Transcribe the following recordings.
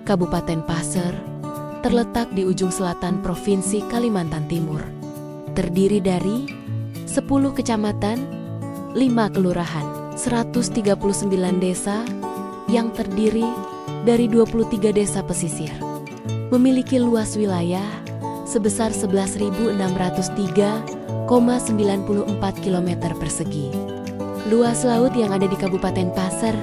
Kabupaten Pasir, terletak di ujung selatan Provinsi Kalimantan Timur. Terdiri dari 10 kecamatan, 5 kelurahan, 139 desa yang terdiri dari 23 desa pesisir. Memiliki luas wilayah sebesar 11.603,94 km persegi. Luas laut yang ada di Kabupaten Pasir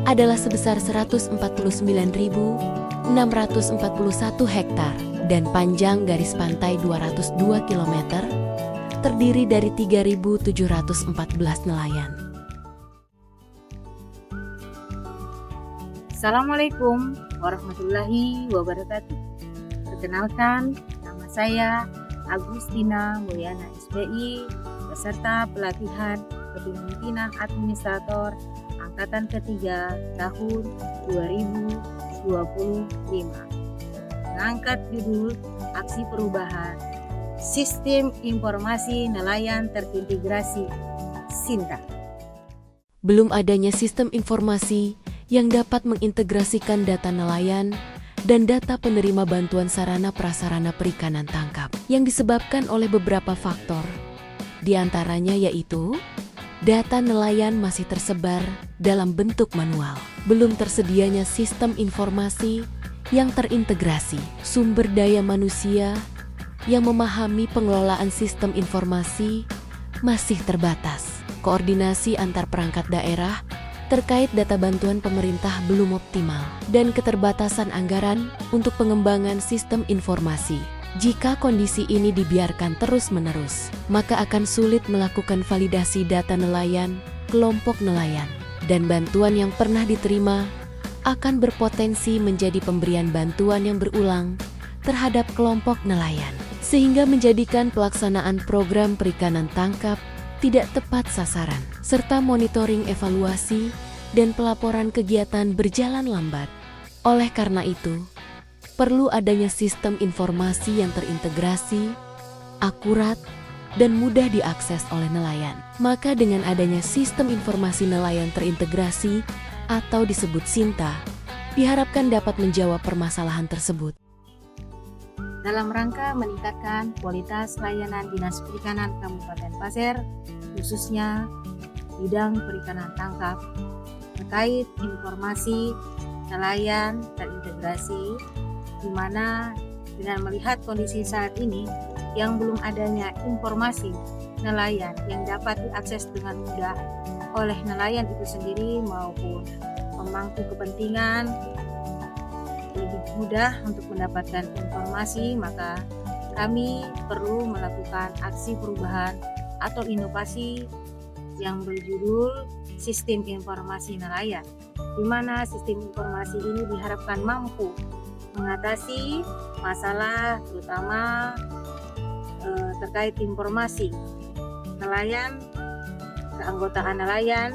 adalah sebesar 149.641 hektar dan panjang garis pantai 202 km, terdiri dari 3.714 nelayan. Assalamualaikum warahmatullahi wabarakatuh. Perkenalkan, nama saya Agustina Mulyana SPI, peserta pelatihan kepemimpinan administrator Angkatan ketiga tahun 2025. Mengangkat judul Aksi Perubahan Sistem Informasi Nelayan Terintegrasi (SINTA). Belum adanya sistem informasi yang dapat mengintegrasikan data nelayan dan data penerima bantuan sarana prasarana perikanan tangkap yang disebabkan oleh beberapa faktor. Di antaranya yaitu data nelayan masih tersebar dalam bentuk manual, belum tersedianya sistem informasi yang terintegrasi, sumber daya manusia yang memahami pengelolaan sistem informasi masih terbatas, koordinasi antar perangkat daerah terkait data bantuan pemerintah belum optimal, dan keterbatasan anggaran untuk pengembangan sistem informasi. Jika kondisi ini dibiarkan terus-menerus, maka akan sulit melakukan validasi data nelayan, kelompok nelayan, dan bantuan yang pernah diterima akan berpotensi menjadi pemberian bantuan yang berulang terhadap kelompok nelayan, sehingga menjadikan pelaksanaan program perikanan tangkap tidak tepat sasaran, serta monitoring evaluasi dan pelaporan kegiatan berjalan lambat. Oleh karena itu, perlu adanya sistem informasi yang terintegrasi, akurat, dan mudah diakses oleh nelayan. Maka dengan adanya sistem informasi nelayan terintegrasi atau disebut SINTA, diharapkan dapat menjawab permasalahan tersebut. Dalam rangka meningkatkan kualitas layanan Dinas Perikanan Kabupaten Pasir, khususnya bidang perikanan tangkap, terkait informasi nelayan terintegrasi, di mana dengan melihat kondisi saat ini yang belum adanya informasi nelayan yang dapat diakses dengan mudah oleh nelayan itu sendiri maupun pemangku kepentingan, lebih mudah untuk mendapatkan informasi, maka kami perlu melakukan aksi perubahan atau inovasi yang berjudul Sistem Informasi Nelayan, di mana sistem informasi ini diharapkan mampu mengatasi masalah terutama terkait informasi nelayan, keanggotaan nelayan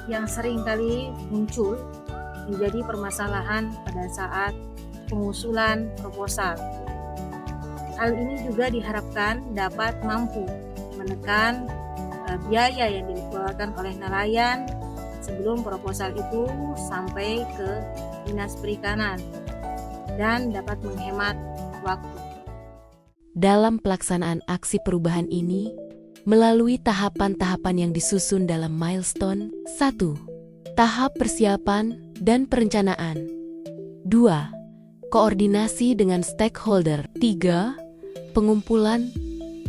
yang seringkali muncul menjadi permasalahan pada saat pengusulan proposal. Hal ini juga diharapkan dapat mampu menekan biaya yang dikeluarkan oleh nelayan sebelum proposal itu sampai ke Dinas Perikanan dan dapat menghemat waktu. Dalam pelaksanaan aksi perubahan ini, melalui tahapan-tahapan yang disusun dalam milestone 1. Tahap persiapan dan perencanaan. 2. Koordinasi dengan stakeholder. 3. Pengumpulan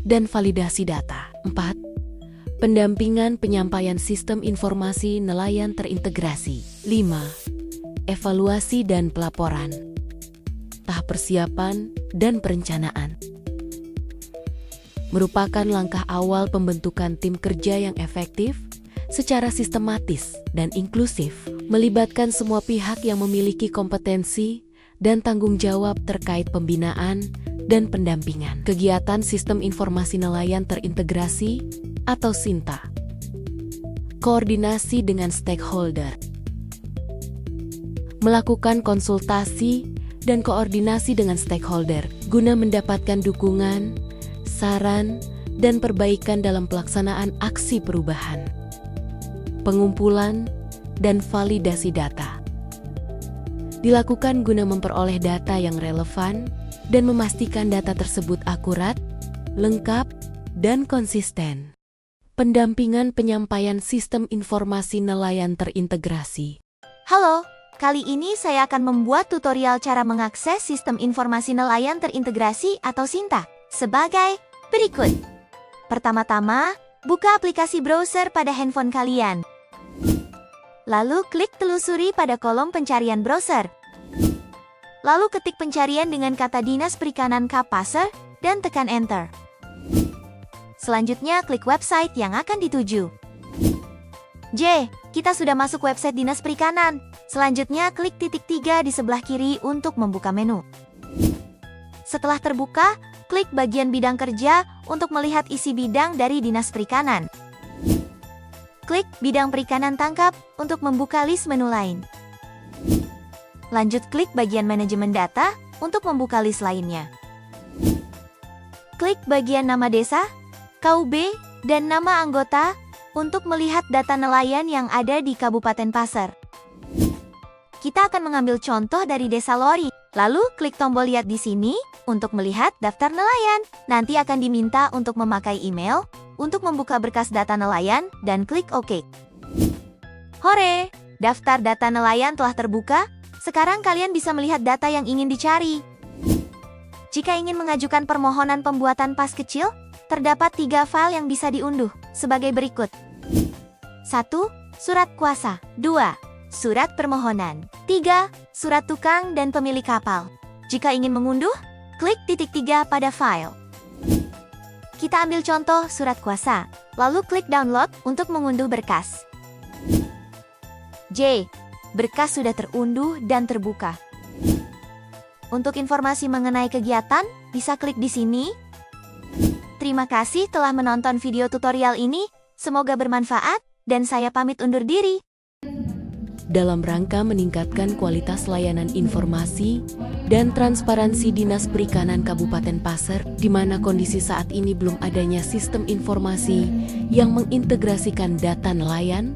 dan validasi data. 4. Pendampingan penyampaian sistem informasi nelayan terintegrasi. 5. Evaluasi dan pelaporan. Tahap persiapan dan perencanaan merupakan langkah awal pembentukan tim kerja yang efektif, secara sistematis dan inklusif, melibatkan semua pihak yang memiliki kompetensi dan tanggung jawab terkait pembinaan dan pendampingan kegiatan Sistem Informasi Nelayan Terintegrasi atau SINTA. Koordinasi dengan stakeholder. Melakukan konsultasi dan koordinasi dengan stakeholder guna mendapatkan dukungan, saran, dan perbaikan dalam pelaksanaan aksi perubahan. Pengumpulan dan validasi data. dilakukan guna memperoleh data yang relevan dan memastikan data tersebut akurat, lengkap, dan konsisten. Pendampingan penyampaian sistem informasi nelayan terintegrasi. Halo, kali ini saya akan membuat tutorial cara mengakses sistem informasi nelayan terintegrasi atau SINTA sebagai berikut. Pertama-tama, buka aplikasi browser pada handphone kalian. Lalu klik telusuri pada kolom pencarian browser. Lalu ketik pencarian dengan kata Dinas Perikanan Kabupaten dan tekan Enter. Selanjutnya klik website yang akan dituju. Kita sudah masuk website Dinas Perikanan. Selanjutnya klik titik 3 di sebelah kiri untuk membuka menu. Setelah terbuka, klik bagian bidang kerja untuk melihat isi bidang dari Dinas Perikanan. Klik bidang perikanan tangkap untuk membuka list menu lain. Lanjut klik bagian manajemen data untuk membuka list lainnya. Klik bagian nama desa, KUB, dan nama anggota untuk melihat data nelayan yang ada di Kabupaten Pasir. Kita akan mengambil contoh dari Desa Lori. Lalu klik tombol lihat di sini untuk melihat daftar nelayan. Nanti akan diminta untuk memakai email untuk membuka berkas data nelayan dan klik OK. Hore! Daftar data nelayan telah terbuka. Sekarang kalian bisa melihat data yang ingin dicari. Jika ingin mengajukan permohonan pembuatan pas kecil, terdapat 3 file yang bisa diunduh, sebagai berikut. 1. Surat kuasa. 2. Surat permohonan. 3. Surat tukang dan pemilik kapal. Jika ingin mengunduh, klik titik 3 pada file. Kita ambil contoh surat kuasa, lalu klik download untuk mengunduh berkas. Berkas sudah terunduh dan terbuka. Untuk informasi mengenai kegiatan, bisa klik di sini. Terima kasih telah menonton video tutorial ini, semoga bermanfaat, dan saya pamit undur diri. Dalam rangka meningkatkan kualitas layanan informasi dan transparansi Dinas Perikanan Kabupaten Pasir, di mana kondisi saat ini belum adanya sistem informasi yang mengintegrasikan data nelayan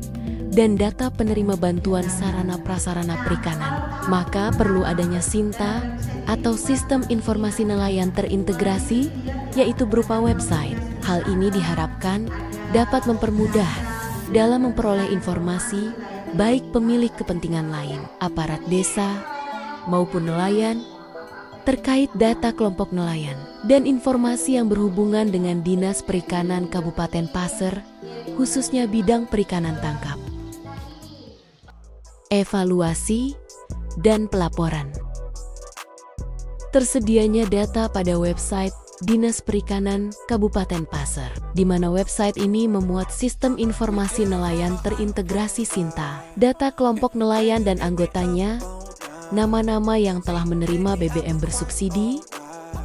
dan data penerima bantuan sarana prasarana perikanan, maka perlu adanya SINTA atau Sistem Informasi Nelayan Terintegrasi, yaitu berupa website. Hal ini diharapkan dapat mempermudah dalam memperoleh informasi baik pemilik kepentingan lain, aparat desa, maupun nelayan, terkait data kelompok nelayan, dan informasi yang berhubungan dengan Dinas Perikanan Kabupaten Pasir, khususnya bidang perikanan tangkap. Evaluasi dan pelaporan. Tersedianya data pada website Dinas Perikanan Kabupaten Pasir, di mana website ini memuat sistem informasi nelayan terintegrasi SINTA, data kelompok nelayan dan anggotanya, nama-nama yang telah menerima BBM bersubsidi,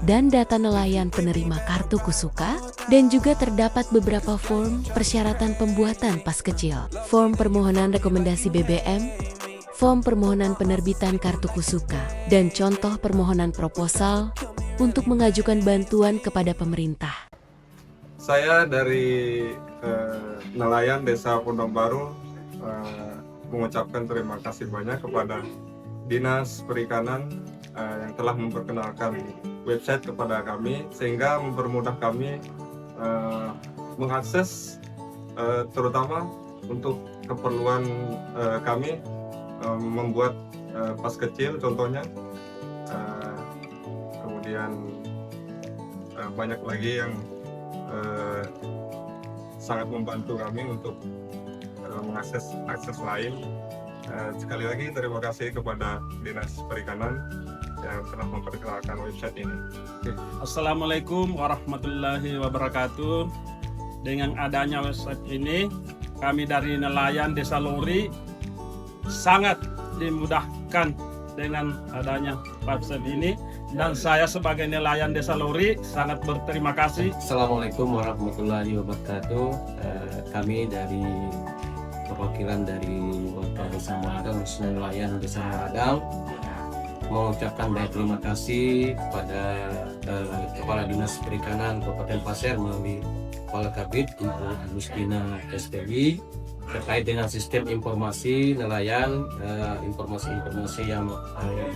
dan data nelayan penerima kartu Kusuka, dan juga terdapat beberapa form persyaratan pembuatan pas kecil, form permohonan rekomendasi BBM, form permohonan penerbitan kartu Kusuka, dan contoh permohonan proposal untuk mengajukan bantuan kepada pemerintah. Saya dari nelayan Desa Pondok Baru mengucapkan terima kasih banyak kepada Dinas Perikanan yang telah memperkenalkan website kepada kami, sehingga mempermudah kami mengakses terutama untuk keperluan kami membuat pas kecil contohnya, kemudian banyak lagi yang sangat membantu kami untuk mengakses lain. Sekali lagi terima kasih kepada Dinas Perikanan yang telah memperkenalkan website ini. Assalamualaikum warahmatullahi wabarakatuh. Dengan adanya website ini, kami dari nelayan Desa Lori sangat dimudahkan dengan adanya website ini, dan saya sebagai nelayan Desa Lori sangat berterima kasih. Assalamualaikum warahmatullahi wabarakatuh. Kami dari perwakilan dari Warga Desa Maradang, khususnya nelayan Desa Maradang, mengucapkan banyak terima kasih kepada Kepala Dinas Perikanan Kabupaten Pasir melalui Kepala Kabid Ibu Agustina STW terkait dengan sistem informasi nelayan, informasi-informasi yang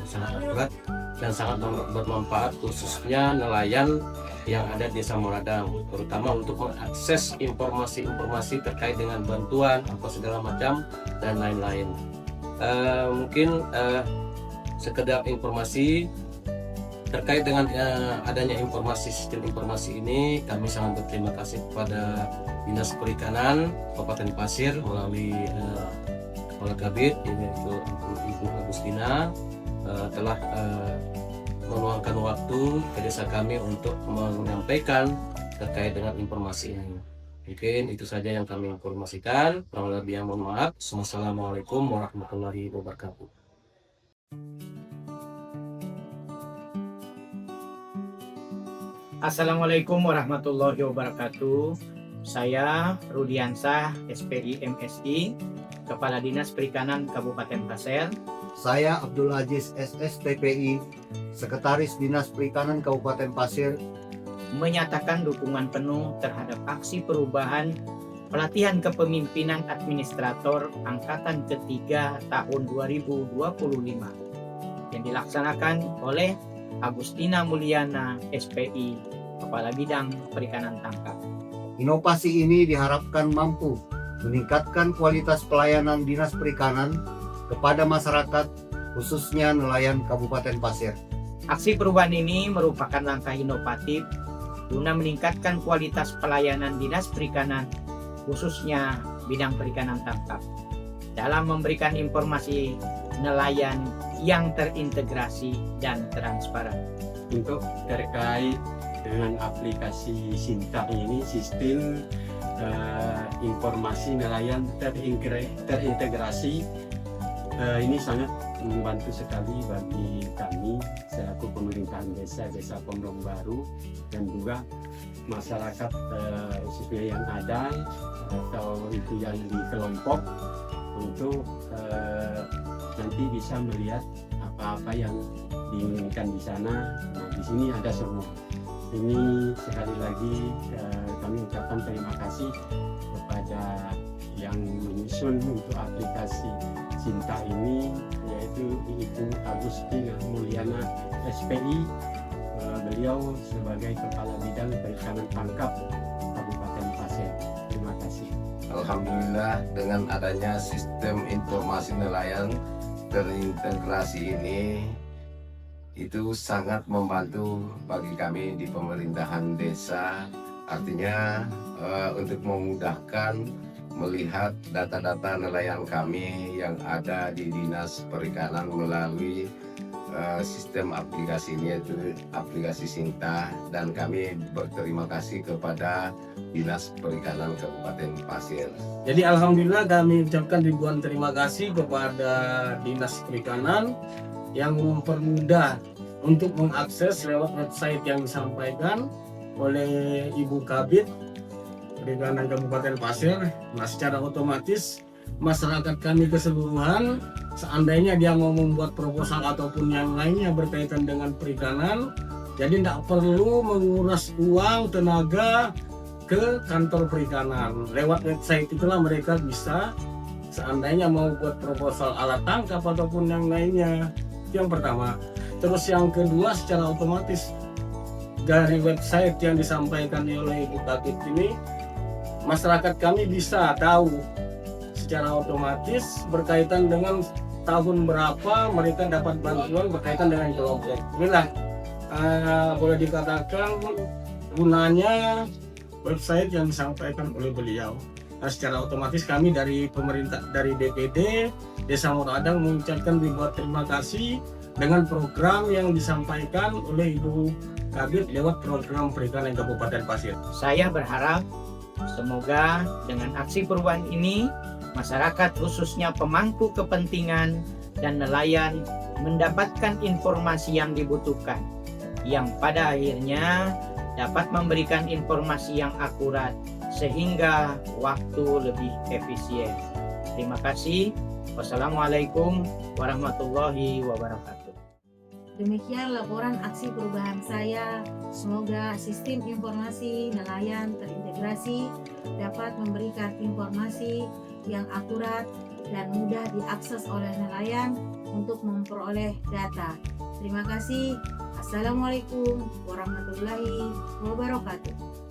sangat akurat dan sangat bermanfaat khususnya nelayan yang ada di Desa Moradang, terutama untuk mengakses informasi-informasi terkait dengan bantuan apa segala macam dan lain-lain. Mungkin sekedar informasi terkait dengan adanya sistem informasi ini, kami sangat berterima kasih kepada Dinas Perikanan Kabupaten Pasir melalui Kepala Kabid yaitu Ibu Agustina telah meluangkan waktu ke desa kami untuk menyampaikan terkait dengan informasi ini. Mungkin itu saja yang kami informasikan. Kurang lebih yang mohon maaf. Wassalamualaikum warahmatullahi wabarakatuh. Assalamualaikum warahmatullahi wabarakatuh. Saya Rudiansah, SPI MSI, Kepala Dinas Perikanan Kabupaten Pasir. Saya Abdul Aziz SS TPI, Sekretaris Dinas Perikanan Kabupaten Pasir, menyatakan dukungan penuh terhadap aksi perubahan pelatihan kepemimpinan administrator angkatan ketiga tahun 2025 yang dilaksanakan oleh Agustina Mulyana, SPI, Kepala Bidang Perikanan Tangkap. Inovasi ini diharapkan mampu meningkatkan kualitas pelayanan Dinas Perikanan kepada masyarakat, khususnya nelayan Kabupaten Pasir. Aksi perubahan ini merupakan langkah inovatif guna meningkatkan kualitas pelayanan Dinas Perikanan, khususnya bidang perikanan tangkap, dalam memberikan informasi nelayan yang terintegrasi dan transparan. Untuk terkait dengan aplikasi Sinta ini, sistem informasi nelayan terintegrasi, ini sangat membantu sekali bagi kami selaku pemerintahan desa Pomrong Baru dan juga masyarakat khususnya yang ada atau itu yang di kelompok untuk nanti bisa melihat apa-apa yang diinginkan di sana. Nah, di sini ada semua. Ini sekali lagi kami ucapkan terima kasih kepada yang menyusun untuk aplikasi Sinta ini, yaitu Ibu Agustina Mulyana, SPI. Beliau sebagai Kepala Bidang Perikanan Tangkap Kabupaten Pasir. Terima kasih. Alhamdulillah, dengan adanya sistem informasi nelayan terintegrasi ini, itu sangat membantu bagi kami di pemerintahan desa. Artinya untuk memudahkan melihat data-data nelayan kami yang ada di Dinas Perikanan melalui sistem aplikasi ini, yaitu aplikasi Sinta, dan kami berterima kasih kepada Dinas Perikanan Kabupaten Pasir. Jadi alhamdulillah kami ucapkan ribuan terima kasih kepada Dinas Perikanan yang mempermudah untuk mengakses lewat website yang disampaikan oleh Ibu Kabid Perikanan Kabupaten Pasir. Nah, secara otomatis masyarakat kami keseluruhan, seandainya dia mau membuat proposal ataupun yang lainnya berkaitan dengan perikanan, jadi tidak perlu menguras uang tenaga ke kantor perikanan. Lewat website itulah mereka bisa, seandainya mau buat proposal alat tangkap ataupun yang lainnya. Itu yang pertama. Terus yang kedua, secara otomatis dari website yang disampaikan oleh Ibu Kabid ini, masyarakat kami bisa tahu secara otomatis berkaitan dengan tahun berapa mereka dapat bantuan berkaitan dengan kelompok. Inilah boleh dikatakan gunanya website yang disampaikan oleh beliau. Nah, secara otomatis kami dari pemerintah, dari DPD Desa Moradang mengucapkan ribuan terima kasih dengan program yang disampaikan oleh Ibu Kabid lewat program perikanan Kabupaten Pasir. Saya berharap semoga dengan aksi perubahan ini, masyarakat khususnya pemangku kepentingan dan nelayan mendapatkan informasi yang dibutuhkan, yang pada akhirnya dapat memberikan informasi yang akurat sehingga waktu lebih efisien. Terima kasih. Wassalamualaikum warahmatullahi wabarakatuh. Demikian laporan aksi perubahan saya. Semoga sistem informasi nelayan terintegrasi dapat memberikan informasi yang akurat dan mudah diakses oleh nelayan untuk memperoleh data. Terima kasih. Assalamualaikum warahmatullahi wabarakatuh.